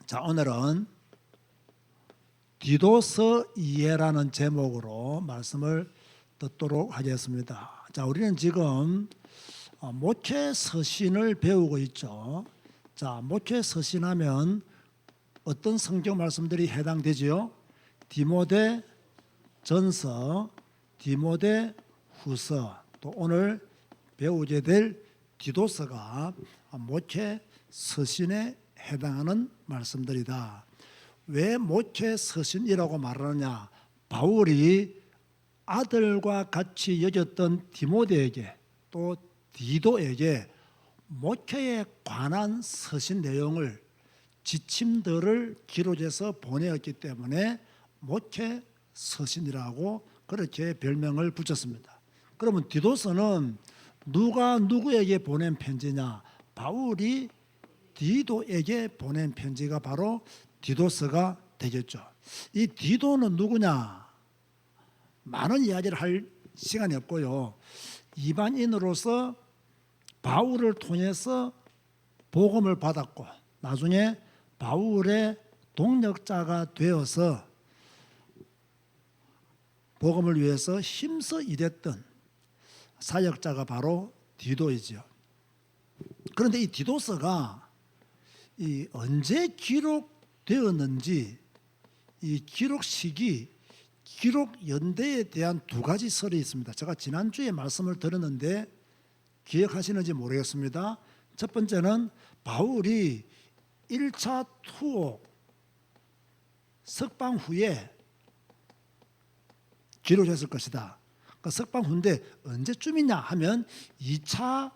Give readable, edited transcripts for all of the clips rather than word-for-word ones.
자, 오늘은 디도서 이해라는 제목으로 말씀을 듣도록 하겠습니다. 자, 우리는 지금 목회 서신을 배우고 있죠. 자, 목회 서신하면 어떤 성경 말씀들이 해당되지요? 디모데 전서, 디모데 후서, 또 오늘 배우게 될 디도서가 목회 서신에 해당하는 말씀들이다. 왜 목회 서신이라고 말하느냐? 바울이 아들과 같이 여겼던 디모데에게 또 디도에게 목회에 관한 서신 내용을 지침들을 기록해서 보내었기 때문에 목회 서신이라고 그렇게 별명을 붙였습니다. 그러면 디도서는 누가 누구에게 보낸 편지냐? 바울이 디도에게 보낸 편지가 바로 디도서가 되겠죠. 이 디도는 누구냐? 많은 이야기를 할 시간이 없고요. 이방인으로서 바울을 통해서 복음을 받았고 나중에 바울의 동역자가 되어서 복음을 위해서 힘써 일했던 사역자가 바로 디도이죠. 그런데 이 디도서가 언제 기록되었는지 이 기록 시기, 기록 연대에 대한 두 가지 설이 있습니다. 제가 지난주에 말씀을 드렸는데 기억하시는지 모르겠습니다. 첫 번째는 바울이 1차 투옥 석방 후에 기록했을 것이다. 그러니까 석방 후인데 언제쯤이냐 하면 2차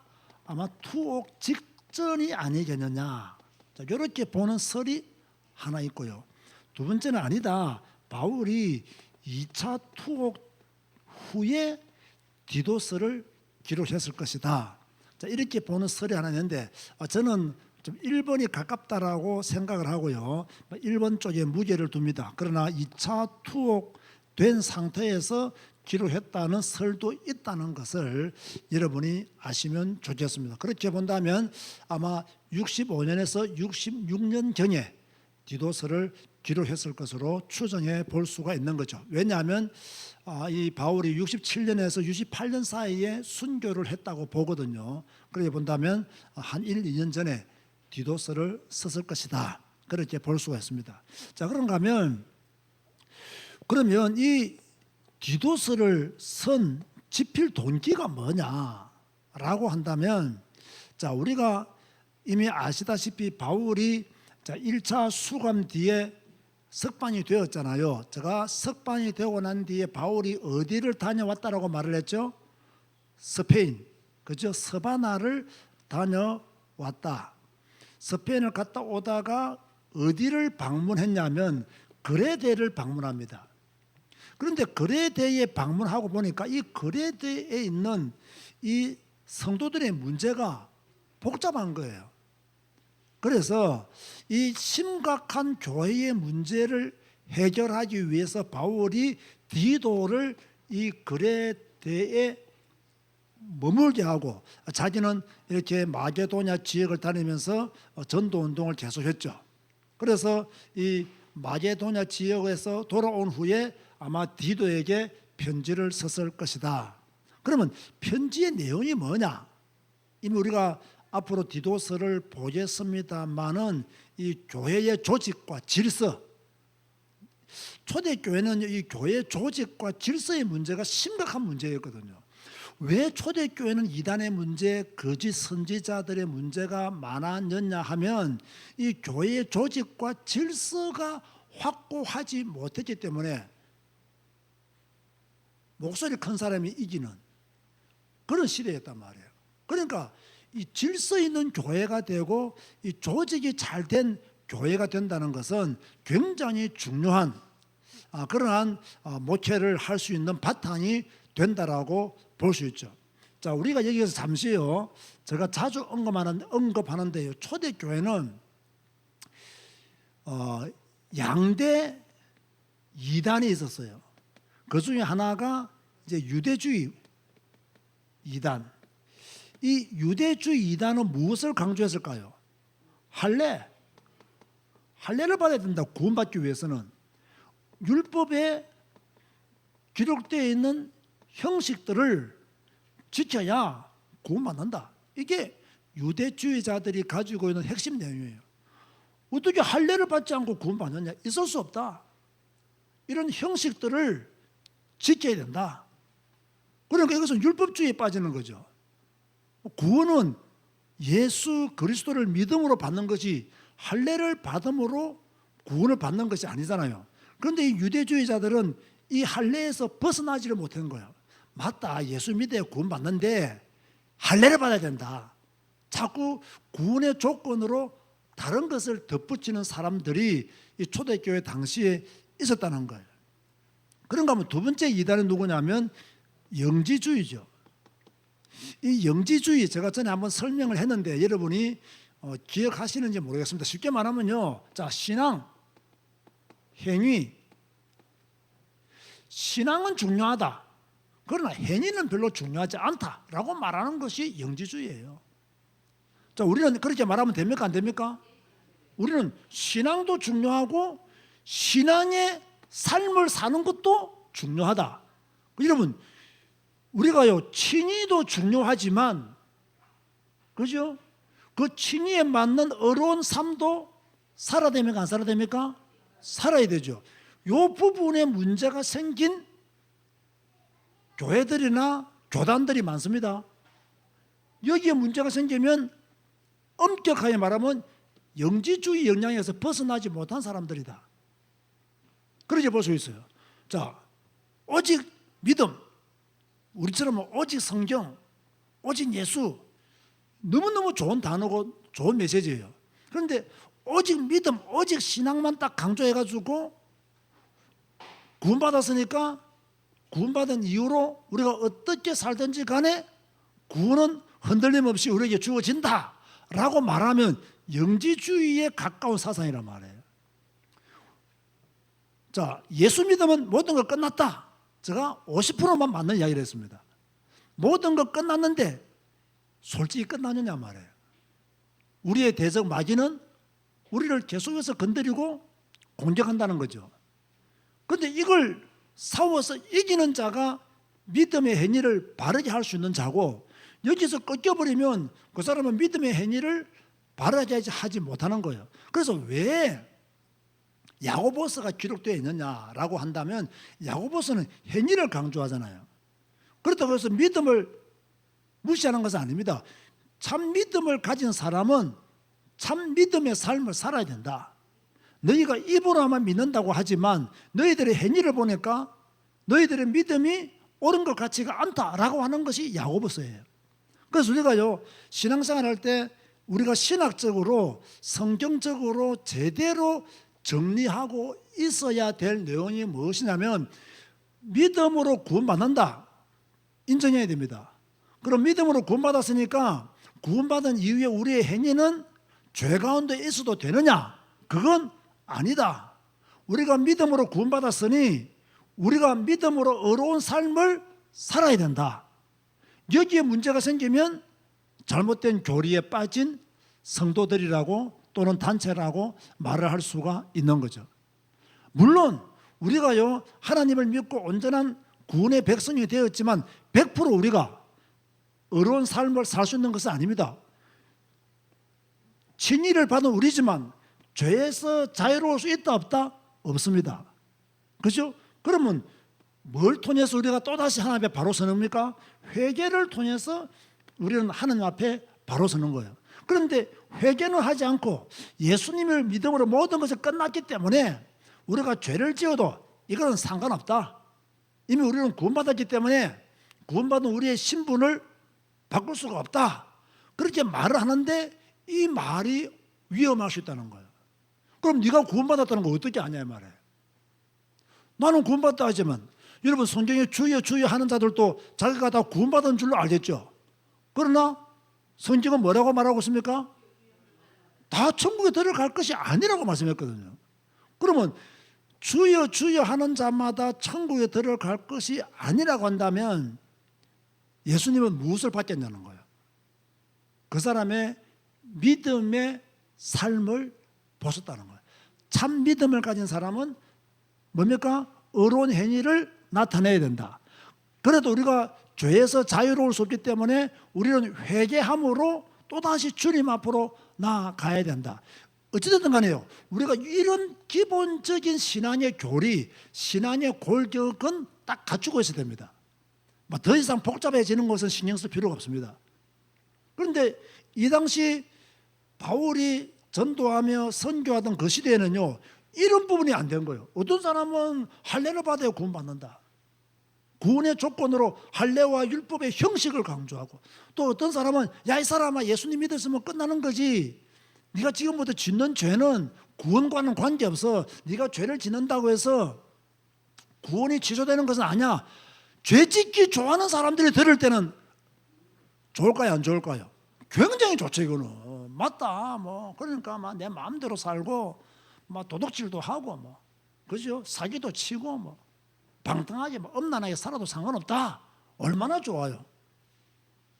아마 투옥 직전이 아니겠느냐. 자, 이렇게 보는 설이 하나 있고요. 두 번째는 아니다. 바울이 2차 투옥 후에 디도서를 기록했을 것이다. 자, 이렇게 보는 설이 하나 있는데 저는 좀 1번이 가깝다라고 생각을 하고요. 1번 쪽에 무게를 둡니다. 그러나 2차 투옥 된 상태에서 기록했다는 설도 있다는 것을 여러분이 아시면 좋겠습니다. 그렇게 본다면 아마 65년에서 66년경에 디도서를 기록했을 것으로 추정해 볼 수가 있는 거죠. 왜냐하면 이 바울이 67년에서 68년 사이에 순교를 했다고 보거든요. 그렇게 본다면 한 1, 2년 전에 디도서를 썼을 것이다. 그렇게 볼 수가 있습니다. 자, 그런가 하면 그러면 이 디도서를 쓴 집필 동기가 뭐냐라고 한다면, 자, 우리가 이미 아시다시피 바울이 1차 수감 뒤에 석방이 되었잖아요. 제가 석방이 되고 난 뒤에 바울이 어디를 다녀왔다라고 말을 했죠? 스페인, 그죠? 서바나를 다녀왔다. 스페인을 갔다 오다가 어디를 방문했냐면 그레데를 방문합니다. 그런데 그레데에 방문하고 보니까 이 그레데에 있는 이 성도들의 문제가 복잡한 거예요. 그래서 이 심각한 교회의 문제를 해결하기 위해서 바울이 디도를 이 그레데에 머물게 하고 자기는 이렇게 마게도냐 지역을 다니면서 전도 운동을 계속했죠. 그래서 이 마게도냐 지역에서 돌아온 후에 아마 디도에게 편지를 썼을 것이다. 그러면 편지의 내용이 뭐냐? 이미 우리가 앞으로 디도서를 보겠습니다만은 이 교회의 조직과 질서, 초대교회는 이 교회 조직과 질서의 문제가 심각한 문제였거든요. 왜 초대교회는 이단의 문제, 거짓 선지자들의 문제가 많았느냐 하면 이 교회의 조직과 질서가 확고하지 못했기 때문에 목소리 큰 사람이 이기는 그런 시대였단 말이에요. 그러니까 이 질서 있는 교회가 되고 이 조직이 잘 된 교회가 된다는 것은 굉장히 중요한 그러한 목회를 할 수 있는 바탕이 된다라고 볼 수 있죠. 자, 우리가 여기서 잠시요. 제가 자주 언급하는데요. 초대교회는 양대 이단이 있었어요. 그 중에 하나가 이제 유대주의 이단. 이 유대주의 이단은 무엇을 강조했을까요? 할례. 할례를 받아야 된다. 구원받기 위해서는 율법에 기록되어 있는 형식들을 지켜야 구원받는다. 이게 유대주의자들이 가지고 있는 핵심 내용이에요. 어떻게 할례를 받지 않고 구원받느냐? 있을 수 없다. 이런 형식들을 지켜야 된다. 그러니까 이것은 율법주의에 빠지는 거죠. 구원은 예수 그리스도를 믿음으로 받는 것이 할례를 받음으로 구원을 받는 것이 아니잖아요. 그런데 이 유대주의자들은 이 할례에서 벗어나지를 못하는 거예요. 맞다, 예수 믿어야 구원받는데 할례를 받아야 된다. 자꾸 구원의 조건으로 다른 것을 덧붙이는 사람들이 이 초대교회 당시에 있었다는 거예요. 그런가 하면 두 번째 이단은 누구냐면 영지주의죠. 이 영지주의 제가 전에 한번 설명을 했는데 여러분이 기억하시는지 모르겠습니다. 쉽게 말하면요, 자, 신앙, 행위, 신앙은 중요하다. 그러나 행위는 별로 중요하지 않다라고 말하는 것이 영지주의예요. 자, 우리는 그렇게 말하면 됩니까? 안 됩니까? 우리는 신앙도 중요하고 신앙의 삶을 사는 것도 중요하다. 여러분, 우리가요, 칭의도 중요하지만, 그죠? 그 칭의에 맞는 어려운 삶도 살아야 됩니까? 안 살아야 됩니까? 살아야 되죠. 이 부분에 문제가 생긴 교회들이나 교단들이 많습니다. 여기에 문제가 생기면 엄격하게 말하면 영지주의 영향에서 벗어나지 못한 사람들이다. 그렇게 볼 수 있어요. 자, 오직 믿음, 우리처럼 오직 성경, 오직 예수, 너무너무 좋은 단어고 좋은 메시지예요. 그런데 오직 믿음, 오직 신앙만 딱 강조해가지고 구원받았으니까 구원받은 이후로 우리가 어떻게 살든지 간에 구원은 흔들림 없이 우리에게 주어진다라고 말하면 영지주의에 가까운 사상이란 말이에요. 자, 예수 믿으면 모든 걸 끝났다. 제가 50%만 맞는 이야기를 했습니다. 모든 것 끝났는데 솔직히 끝나느냐 말이에요. 우리의 대적 마귀는 우리를 계속해서 건드리고 공격한다는 거죠. 그런데 이걸 싸워서 이기는 자가 믿음의 행위를 바르게 할 수 있는 자고, 여기서 꺾여버리면 그 사람은 믿음의 행위를 바르게 하지 못하는 거예요. 그래서 왜 야고보서가 기록되어 있느냐라고 한다면 야고보서는 행위를 강조하잖아요. 그렇다고 해서 믿음을 무시하는 것은 아닙니다. 참 믿음을 가진 사람은 참 믿음의 삶을 살아야 된다. 너희가 입으로만 믿는다고 하지만 너희들의 행위를 보니까 너희들의 믿음이 옳은 것 같지가 않다라고 하는 것이 야고보서예요. 그래서 우리가요, 신앙생활 할 때 우리가 신학적으로 성경적으로 제대로 정리하고 있어야 될 내용이 무엇이냐면 믿음으로 구원받는다. 인정해야 됩니다. 그럼 믿음으로 구원받았으니까 구원받은 이후에 우리의 행위는 죄 가운데 있어도 되느냐? 그건 아니다. 우리가 믿음으로 구원받았으니 우리가 믿음으로 어려운 삶을 살아야 된다. 여기에 문제가 생기면 잘못된 교리에 빠진 성도들이라고 또는 단체라고 말을 할 수가 있는 거죠. 물론 우리가요, 하나님을 믿고 온전한 구원의 백성이 되었지만 100% 우리가 어려운 삶을 살 수 있는 것은 아닙니다. 칭의를 받은 우리지만 죄에서 자유로울 수 있다 없다? 없습니다. 그렇죠? 그러면 뭘 통해서 우리가 또다시 하나님 앞에 바로 서는 겁니까? 회개를 통해서 우리는 하나님 앞에 바로 서는 거예요. 그런데 회개는 하지 않고 예수님을 믿음으로 모든 것이 끝났기 때문에 우리가 죄를 지어도 이거는 상관없다. 이미 우리는 구원받았기 때문에 구원받은 우리의 신분을 바꿀 수가 없다. 그렇게 말을 하는데 이 말이 위험할 수 있다는 거예요. 그럼 네가 구원받았다는 거 어떻게 아냐 말이에요. 나는 구원받았다 하지만 여러분 성경에 주여 주여 하는 자들도 자기가 다 구원받은 줄로 알겠죠. 그러나 성경은 뭐라고 말하고 있습니까? 다 천국에 들어갈 것이 아니라고 말씀했거든요. 그러면 주여 주여 하는 자마다 천국에 들어갈 것이 아니라고 한다면 예수님은 무엇을 받겠냐는 거예요. 그 사람의 믿음의 삶을 보셨다는 거예요. 참 믿음을 가진 사람은 뭡니까? 의로운 행위를 나타내야 된다. 그래도 우리가 죄에서 자유로울 수 없기 때문에 우리는 회개함으로 또다시 주님 앞으로 나아가야 된다. 어찌됐든 간에요, 우리가 이런 기본적인 신앙의 교리, 신앙의 골격은 딱 갖추고 있어야 됩니다. 더 이상 복잡해지는 것은 신경 쓸 필요가 없습니다. 그런데 이 당시 바울이 전도하며 선교하던 그 시대에는요, 이런 부분이 안 된 거예요. 어떤 사람은 할례를 받아야 구원받는다. 구원의 조건으로 할례와 율법의 형식을 강조하고, 또 어떤 사람은 야, 이 사람아, 예수님 믿었으면 끝나는 거지, 네가 지금부터 짓는 죄는 구원과는 관계없어, 네가 죄를 짓는다고 해서 구원이 취소되는 것은 아니야. 죄 짓기 좋아하는 사람들이 들을 때는 좋을까요, 안 좋을까요? 굉장히 좋죠. 이거는 맞다. 뭐 그러니까 막 내 마음대로 살고 막 도둑질도 하고 뭐 그죠? 사기도 치고 뭐 방탕하게 뭐 엄난하게 살아도 상관없다. 얼마나 좋아요.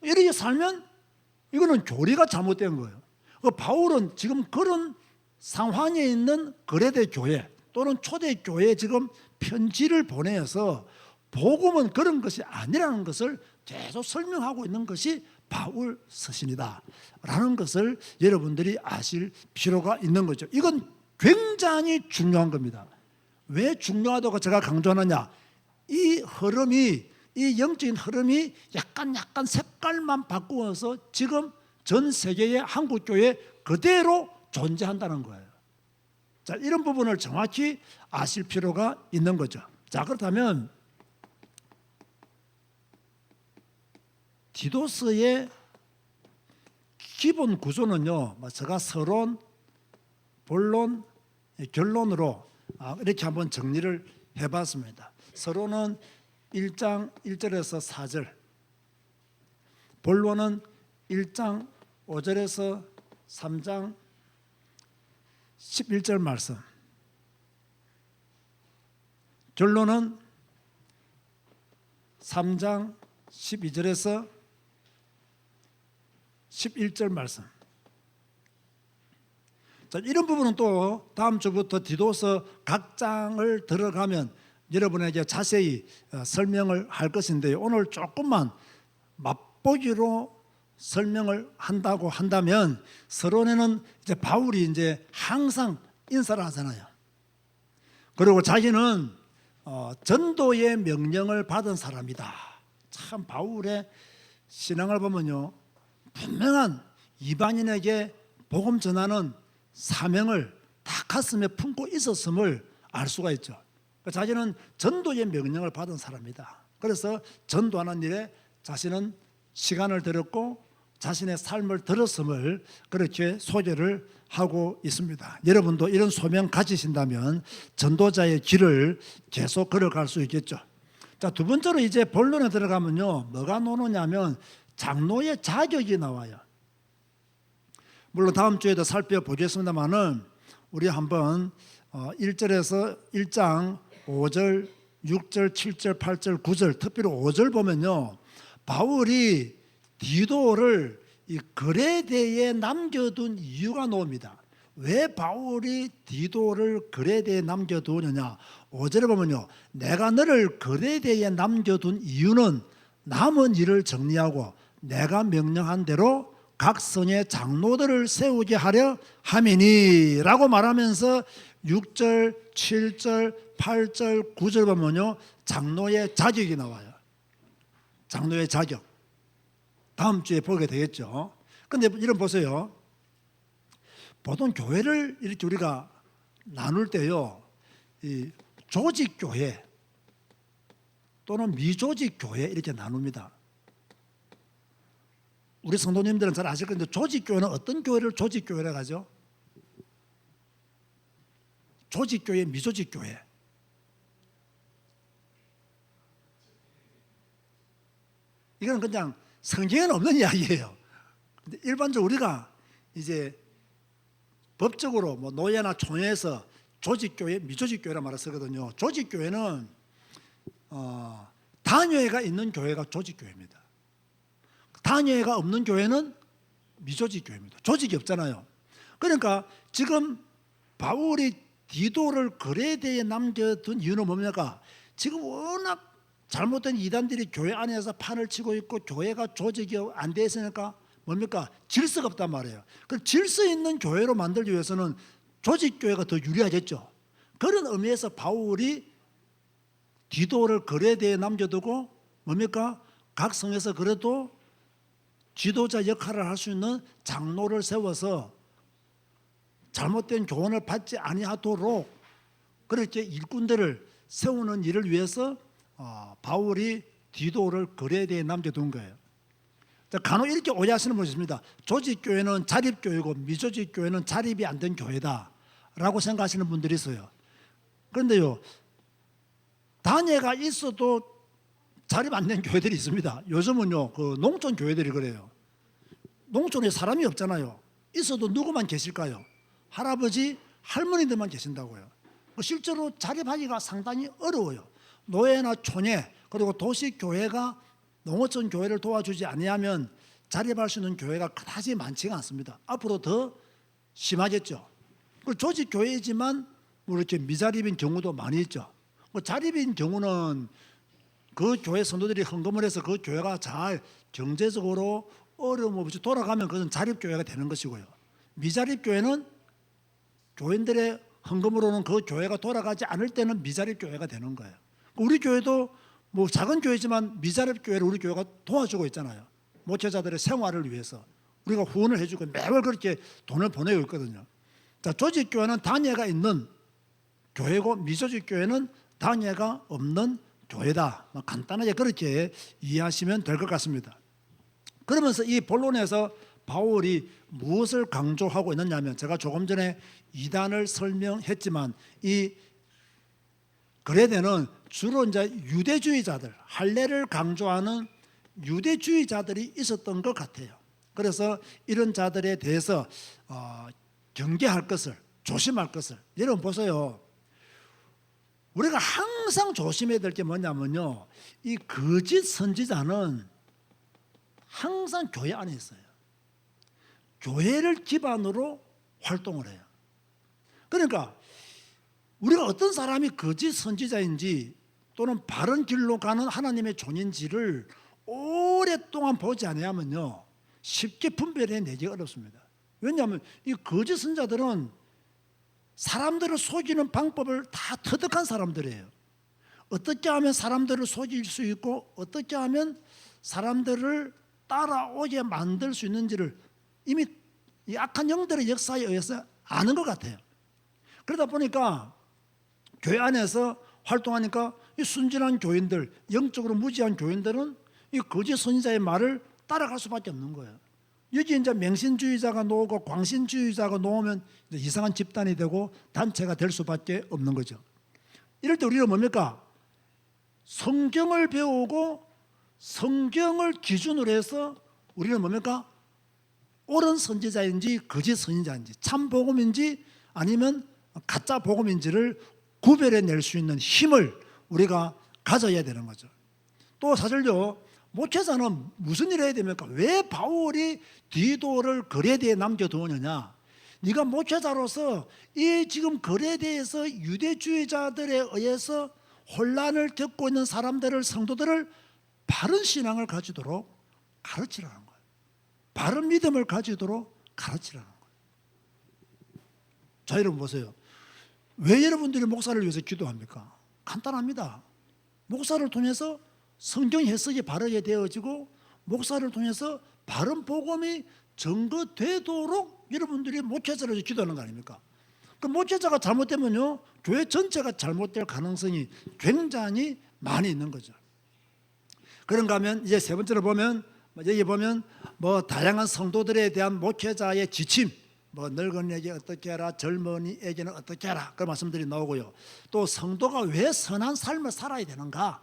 이렇게 살면 이거는 교리가 잘못된 거예요. 바울은 지금 그런 상황에 있는 거레대 교회 또는 초대 교회에 지금 편지를 보내서 복음은 그런 것이 아니라는 것을 계속 설명하고 있는 것이 바울 서신이다 라는 것을 여러분들이 아실 필요가 있는 거죠. 이건 굉장히 중요한 겁니다. 왜 중요하다고 제가 강조하느냐, 이 흐름이, 이 영적인 흐름이 약간 색깔만 바꾸어서 지금 전 세계의 한국교회 그대로 존재한다는 거예요. 자, 이런 부분을 정확히 아실 필요가 있는 거죠. 자, 그렇다면 디도스의 기본 구조는요, 제가 서론, 본론, 결론으로 이렇게 한번 정리를 해봤습니다. 서론은 1장 1절에서 4절, 본론은 1장 5절에서 3장 11절 말씀, 결론은 3장 12절에서 11절 말씀. 자, 이런 부분은 또 다음 주부터 디도서 각 장을 들어가면 여러분에게 자세히 설명을 할 것인데요, 오늘 조금만 맛보기로 설명을 한다고 한다면, 서론에는 이제 바울이 이제 항상 인사를 하잖아요. 그리고 자기는 전도의 명령을 받은 사람이다. 참 바울의 신앙을 보면요, 분명한 이방인에게 복음 전하는 사명을 다 가슴에 품고 있었음을 알 수가 있죠. 자기는 전도의 명령을 받은 사람이다. 그래서 전도하는 일에 자신은 시간을 들였고 자신의 삶을 들었음을 그렇게 소개를 하고 있습니다. 여러분도 이런 소명 가지신다면 전도자의 길을 계속 걸어갈 수 있겠죠. 자, 두 번째로 이제 본론에 들어가면요, 뭐가 나오느냐면 장로의 자격이 나와요. 물론 다음 주에도 살펴보겠습니다만은 우리 한번 1절에서 1장 5절, 6절, 7절, 8절, 9절, 특별히 5절 보면요, 바울이 디도를 이 그레데에 남겨둔 이유가 나옵니다. 왜 바울이 디도를 그레데에 남겨두느냐, 5절에 보면요, 내가 너를 그레데에 남겨둔 이유는 남은 일을 정리하고 내가 명령한 대로 각 성의 장로들을 세우게 하려 함이니 라고 말하면서 6절, 7절, 8절, 9절 보면요, 장로의 자격이 나와요. 장로의 자격. 다음 주에 보게 되겠죠. 근데 이런 보세요. 보통 교회를 이렇게 우리가 나눌 때요, 이 조직교회 또는 미조직교회 이렇게 나눕니다. 우리 성도님들은 잘 아실 건데, 조직교회는 어떤 교회를 조직교회라고 하죠? 조직교회, 미조직교회. 이건 그냥 성경에는 없는 이야기예요. 근데 일반적으로 우리가 이제 법적으로 뭐 노예나 총회에서 조직교회, 미조직교회라 말을 쓰거든요. 조직교회는 단회가 있는 교회가 조직교회입니다. 단회가 없는 교회는 미조직교회입니다. 조직이 없잖아요. 그러니까 지금 바울이 디도를 거래대에 남겨둔 이유는 뭡니까? 지금 워낙 잘못된 이단들이 교회 안에서 판을 치고 있고 교회가 조직이 안 돼 있으니까 뭡니까? 질서가 없단 말이에요. 그 질서 있는 교회로 만들기 위해서는 조직교회가 더 유리하겠죠. 그런 의미에서 바울이 디도를 거래대에 남겨두고 뭡니까? 각 성에서 그래도 지도자 역할을 할 수 있는 장로를 세워서 잘못된 교훈을 받지 아니하도록 그렇게 일꾼들을 세우는 일을 위해서 바울이 디도를 거래대에 남겨둔 거예요. 간혹 이렇게 오해하시는 분이 있습니다. 조직교회는 자립교회고 미조직교회는 자립이 안 된 교회다라고 생각하시는 분들이 있어요. 그런데요, 단예가 있어도 자립 안 된 교회들이 있습니다. 요즘은요, 그 농촌 교회들이 그래요. 농촌에 사람이 없잖아요. 있어도 누구만 계실까요? 할아버지, 할머니들만 계신다고요. 실제로 자립하기가 상당히 어려워요. 노예나 촌예 그리고 도시교회가 농어촌 교회를 도와주지 아니하면 자립할 수 있는 교회가 그다지 많지가 않습니다. 앞으로 더 심하겠죠. 조직교회이지만 뭐 이렇게 미자립인 경우도 많이 있죠. 자립인 경우는 그 교회 성도들이 헌금을 해서 그 교회가 잘 경제적으로 어려움 없이 돌아가면 그것은 자립교회가 되는 것이고요. 미자립교회는 교인들의 헌금으로는 그 교회가 돌아가지 않을 때는 미자립교회가 되는 거예요. 우리 교회도 뭐 작은 교회지만 미자립교회를 우리 교회가 도와주고 있잖아요. 목회자들의 생활을 위해서 우리가 후원을 해주고 매월 그렇게 돈을 보내고 있거든요. 자, 조직교회는 단예가 있는 교회고 미조직교회는 단예가 없는 교회다. 간단하게 그렇게 이해하시면 될 것 같습니다. 그러면서 이 본론에서 바울이 무엇을 강조하고 있느냐면 제가 조금 전에 이단을 설명했지만 이 거래대는 주로 이제 유대주의자들, 할례를 강조하는 유대주의자들이 있었던 것 같아요. 그래서 이런 자들에 대해서 경계할 것을, 조심할 것을. 여러분 보세요. 우리가 항상 조심해야 될 게 뭐냐면요, 이 거짓 선지자는 항상 교회 안에 있어요. 교회를 기반으로 활동을 해요. 그러니까 우리가 어떤 사람이 거짓 선지자인지 또는 바른 길로 가는 하나님의 종인지를 오랫동안 보지 않으면요 쉽게 분별해내기 어렵습니다. 왜냐하면 이 거짓 선지자들은 사람들을 속이는 방법을 다 터득한 사람들이에요. 어떻게 하면 사람들을 속일 수 있고 어떻게 하면 사람들을 따라오게 만들 수 있는지를 이미 이 악한 영들의 역사에 의해서 아는 것 같아요. 그러다 보니까 교회 안에서 활동하니까 이 순진한 교인들, 영적으로 무지한 교인들은 이 거짓 선지자의 말을 따라갈 수밖에 없는 거예요. 여기 이제 맹신주의자가 놓고 광신주의자가 놓으면 이상한 집단이 되고 단체가 될 수밖에 없는 거죠. 이럴 때 우리는 뭡니까? 성경을 배우고 성경을 기준으로 해서 우리는 뭡니까? 옳은 선지자인지 거짓 선지자인지 참 복음인지 아니면 가짜 복음인지를 구별해낼 수 있는 힘을 우리가 가져야 되는 거죠. 또 사실요, 목회자는 무슨 일을 해야 됩니까? 왜 바울이 디도를 거래대에 남겨두느냐? 네가 목회자로서 이 지금 거래대에서 유대주의자들에 의해서 혼란을 겪고 있는 사람들을, 성도들을 바른 신앙을 가지도록 가르치라는 거예요. 바른 믿음을 가지도록 가르치라는 거예요. 자, 여러분 보세요. 왜 여러분들이 목사를 위해서 기도합니까? 간단합니다. 목사를 통해서 성경 해석이 바르게 되어지고 목사를 통해서 바른 복음이 증거되도록 여러분들이 목회자를 위해서 기도하는 거 아닙니까? 그 목회자가 잘못되면요 교회 전체가 잘못될 가능성이 굉장히 많이 있는 거죠. 그런가 하면 이제 세 번째로 보면 여기 보면 뭐 다양한 성도들에 대한 목회자의 지침, 뭐 늙은이에게 어떻게 해라, 젊은이에게는 어떻게 해라, 그런 말씀들이 나오고요. 또 성도가 왜 선한 삶을 살아야 되는가,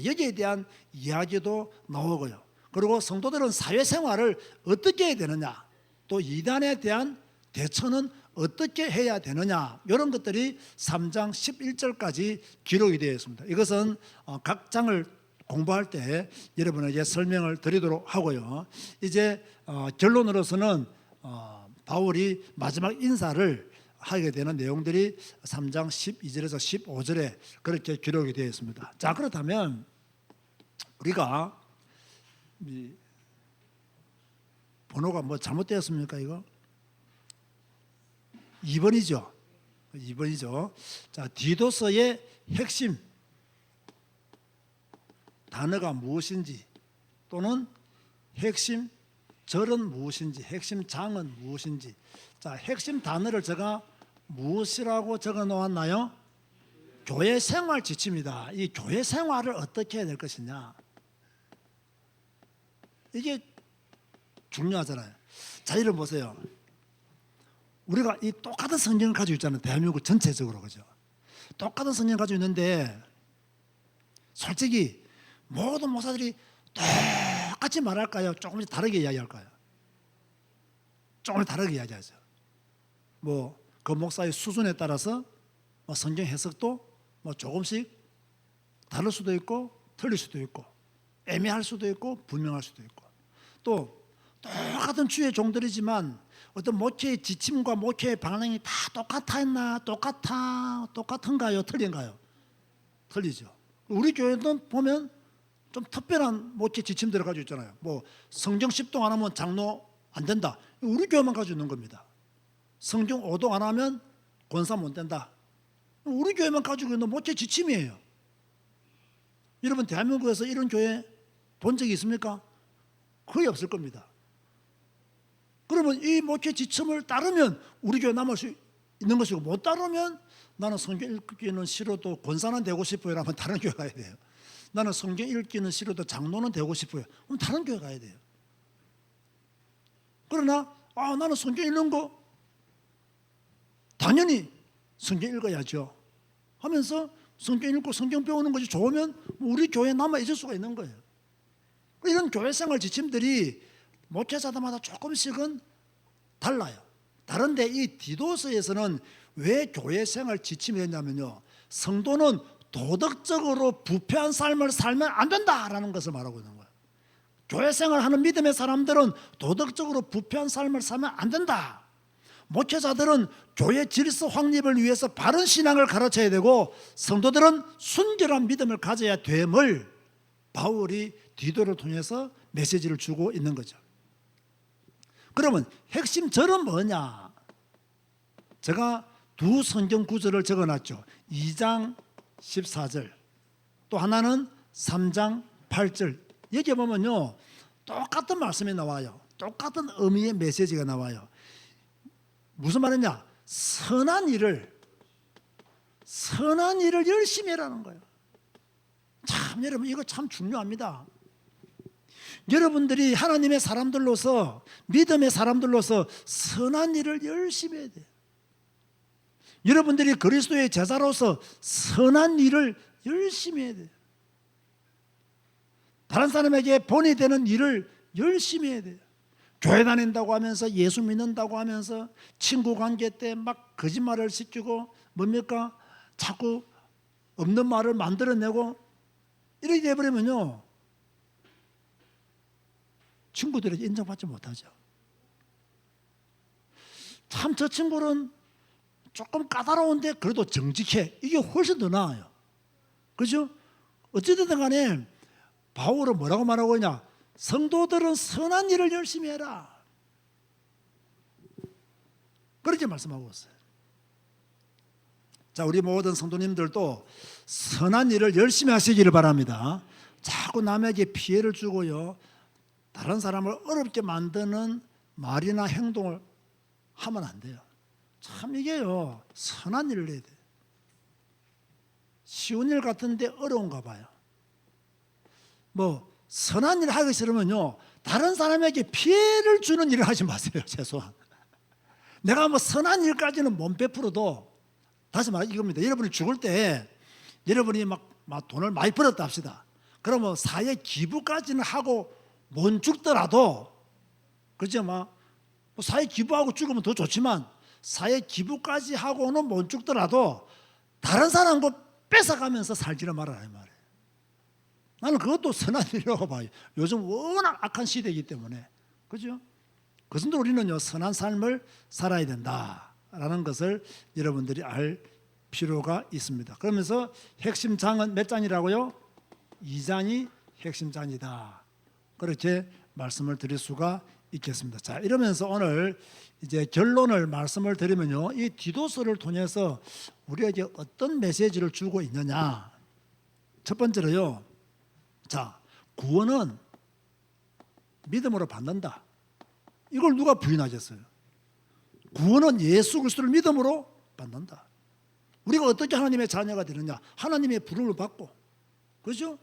여기에 대한 이야기도 나오고요. 그리고 성도들은 사회생활을 어떻게 해야 되느냐, 또 이단에 대한 대처는 어떻게 해야 되느냐, 이런 것들이 3장 11절까지 기록이 되어 있습니다. 이것은 각 장을 공부할 때 여러분에게 설명을 드리도록 하고요. 이제 결론으로서는 바울이 마지막 인사를 하게 되는 내용들이 3장 12절에서 15절에 그렇게 기록이 되어 있습니다. 자, 그렇다면 우리가 번호가 뭐 잘못되었습니까? 이거 2번이죠. 2번이죠. 자, 디도서의 핵심 단어가 무엇인지 또는 핵심 절은 무엇인지 핵심 장은 무엇인지. 자, 핵심 단어를 제가 무엇이라고 적어 놓았나요? 교회 생활 지침이다. 이 교회 생활을 어떻게 해야 될 것이냐, 이게 중요하잖아요. 자, 이를 보세요. 우리가 이 똑같은 성경을 가지고 있잖아요. 대한민국 전체적으로. 그죠? 똑같은 성경을 가지고 있는데 솔직히 모든 목사들이 똑같이 말할까요? 조금씩 다르게 이야기할까요? 조금 다르게 이야기하죠. 뭐 그 목사의 수준에 따라서 뭐 성경 해석도 뭐 조금씩 다를 수도 있고 틀릴 수도 있고 애매할 수도 있고 분명할 수도 있고, 또 똑같은 주의 종들이지만 어떤 목회의 지침과 목회의 방향이 다 똑같았나? 똑같은가요? 틀린가요? 틀리죠. 우리 교회는 보면 좀 특별한 목회 지침들을 가지고 있잖아요. 뭐 성경 10동 안 하면 장로 안 된다. 우리 교회만 가지고 있는 겁니다. 성경 5동 안 하면 권사 못 된다. 우리 교회만 가지고 있는 목회 지침이에요. 여러분, 대한민국에서 이런 교회 본 적이 있습니까? 거의 없을 겁니다. 그러면 이 목회 지침을 따르면 우리 교회 남을 수 있는 것이고, 못 따르면 나는 성경 읽기는 싫어도 권사는 되고 싶어요 라면 다른 교회 가야 돼요. 나는 성경 읽기는 싫어도 장로는 되고 싶어요. 그럼 다른 교회 가야 돼요. 그러나 나는 성경 읽는 거 당연히 성경 읽어야죠 하면서 성경 읽고 성경 배우는 것이 좋으면 우리 교회에 남아 있을 수가 있는 거예요. 이런 교회 생활 지침들이 목회자들마다 조금씩은 달라요. 다른데 이 디도서에서는 왜 교회 생활 지침이 됐냐면요, 성도는 도덕적으로 부패한 삶을 살면 안 된다라는 것을 말하고 있는 거예요. 교회 생활하는 믿음의 사람들은 도덕적으로 부패한 삶을 살면 안 된다. 목회자들은 교회 질서 확립을 위해서 바른 신앙을 가르쳐야 되고, 성도들은 순결한 믿음을 가져야 됨을 바울이 디도를 통해서 메시지를 주고 있는 거죠. 그러면 핵심 절은 뭐냐? 제가 두 성경 구절을 적어놨죠. 2장 14절, 또 하나는 3장 8절. 여기 보면요, 똑같은 말씀이 나와요. 똑같은 의미의 메시지가 나와요. 무슨 말이냐? 선한 일을 열심히 해라는 거예요. 참, 여러분, 이거 참 중요합니다. 여러분들이 하나님의 사람들로서, 믿음의 사람들로서 선한 일을 열심히 해야 돼요. 여러분들이 그리스도의 제자로서 선한 일을 열심히 해야 돼요. 다른 사람에게 본이 되는 일을 열심히 해야 돼요. 교회 다닌다고 하면서, 예수 믿는다고 하면서 친구 관계 때 막 거짓말을 시키고 뭡니까? 자꾸 없는 말을 만들어내고 이렇게 돼버리면요, 친구들에게 인정받지 못하죠. 참, 저 친구는 조금 까다로운데 그래도 정직해. 이게 훨씬 더 나아요. 그죠? 어찌든 간에 바울은 뭐라고 말하고 있냐? 성도들은 선한 일을 열심히 해라. 그렇게 말씀하고 있어요. 자, 우리 모든 성도님들도 선한 일을 열심히 하시기를 바랍니다. 자꾸 남에게 피해를 주고요, 다른 사람을 어렵게 만드는 말이나 행동을 하면 안 돼요. 참, 이게요, 선한 일을 해야 돼요. 쉬운 일 같은데 어려운가 봐요. 뭐 선한 일을 하기 싫으면요, 다른 사람에게 피해를 주는 일을 하지 마세요. 최소한 내가 뭐 선한 일까지는 못 베풀어도, 다시 말해 이겁니다. 여러분이 죽을 때 여러분이 막 돈을 많이 벌었다 합시다. 그러면 사회 기부까지는 하고 못 죽더라도, 그죠? 막 사회 기부하고 죽으면 더 좋지만 사회 기부까지 하고는 못 죽더라도 다른 사람 거 뺏어가면서 살지를 말아라 이 말이에요. 나는 그것도 선한 일이라고 봐요. 요즘 워낙 악한 시대이기 때문에. 그죠? 그것은 우리는요, 선한 삶을 살아야 된다. 된다라는 것을 여러분들이 알 필요가 있습니다. 그러면서 핵심 장은 몇 장이라고요? 2장이 핵심 장이다. 그렇게 말씀을 드릴 수가 있겠습니다. 자, 이러면서 오늘 이제 결론을 말씀을 드리면요, 이 디도서를 통해서 우리에게 어떤 메시지를 주고 있느냐. 첫 번째로요, 자, 구원은 믿음으로 받는다. 이걸 누가 부인하겠어요? 구원은 예수 그리스도를 믿음으로 받는다. 우리가 어떻게 하나님의 자녀가 되느냐? 하나님의 부름을 받고, 그렇죠?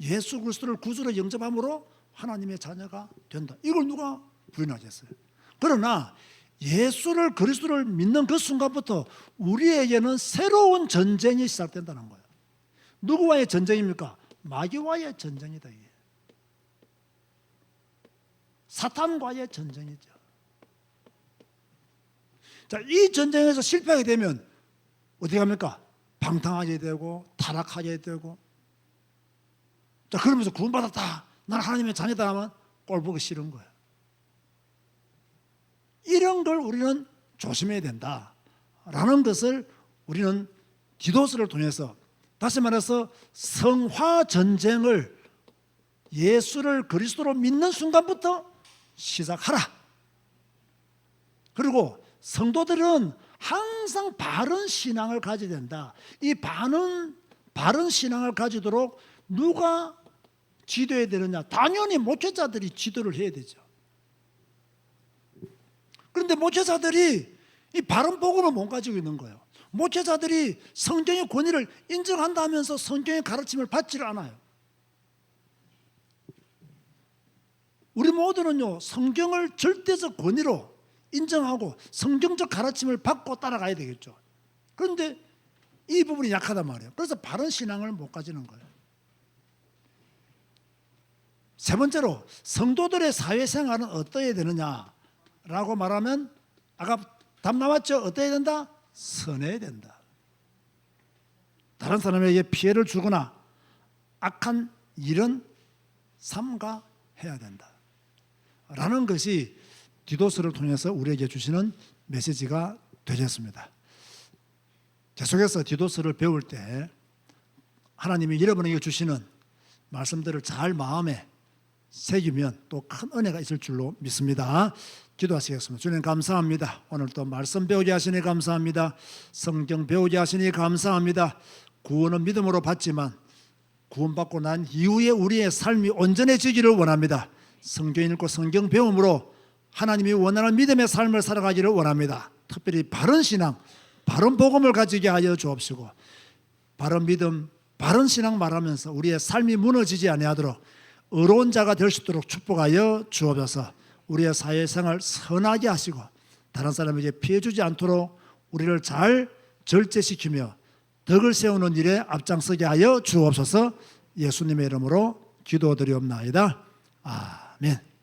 예수 그리스도를 구주로 영접함으로 하나님의 자녀가 된다. 이걸 누가 부인하겠어요? 그러나 예수를 그리스도를 믿는 그 순간부터 우리에게는 새로운 전쟁이 시작된다는 거예요. 누구와의 전쟁입니까? 마귀와의 전쟁이다. 이게. 사탄과의 전쟁이죠. 자, 이 전쟁에서 실패하게 되면 어떻게 합니까? 방탕하게 되고 타락하게 되고. 자, 그러면서 구원받았다, 난 하나님의 자녀다 하면 꼴 보기 싫은 거예요. 이런 걸 우리는 조심해야 된다라는 것을 우리는 디도서를 통해서, 다시 말해서 성화 전쟁을 예수를 그리스도로 믿는 순간부터 시작하라. 그리고 성도들은 항상 바른 신앙을 가져야 된다. 이 바른 신앙을 가지도록 누가 지도해야 되느냐? 당연히 목회자들이 지도를 해야 되죠. 그런데 목회자들이 이 바른 복음을 못 가지고 있는 거예요. 목회자들이 성경의 권위를 인정한다면서 성경의 가르침을 받지를 않아요. 우리 모두는요, 성경을 절대적 권위로 인정하고 성경적 가르침을 받고 따라가야 되겠죠. 그런데 이 부분이 약하단 말이에요. 그래서 바른 신앙을 못 가지는 거예요. 세 번째로, 성도들의 사회생활은 어떠해야 되느냐라고 말하면 아까 답 나왔죠? 어떠해야 된다? 선해야 된다. 다른 사람에게 피해를 주거나 악한 일은 삼가해야 된다 라는 것이 디도서를 통해서 우리에게 주시는 메시지가 되겠습니다. 계속해서 디도서를 배울 때 하나님이 여러분에게 주시는 말씀들을 잘 마음에 새기면 또 큰 은혜가 있을 줄로 믿습니다. 기도하시겠습니다. 주님 감사합니다. 오늘 또 말씀 배우게 하시니 감사합니다. 성경 배우게 하시니 감사합니다. 구원은 믿음으로 받지만 구원받고 난 이후에 우리의 삶이 온전해지기를 원합니다. 성경 읽고 성경 배움으로 하나님이 원하는 믿음의 삶을 살아가기를 원합니다. 특별히 바른 신앙, 바른 복음을 가지게 하여 주옵시고, 바른 믿음, 바른 신앙 말하면서 우리의 삶이 무너지지 아니하도록 의로운 자가 될 수 있도록 축복하여 주옵소서. 우리의 사회생활 선하게 하시고 다른 사람에게 피해 주지 않도록 우리를 잘 절제시키며 덕을 세우는 일에 앞장서게 하여 주옵소서. 예수님의 이름으로 기도드리옵나이다. 아멘.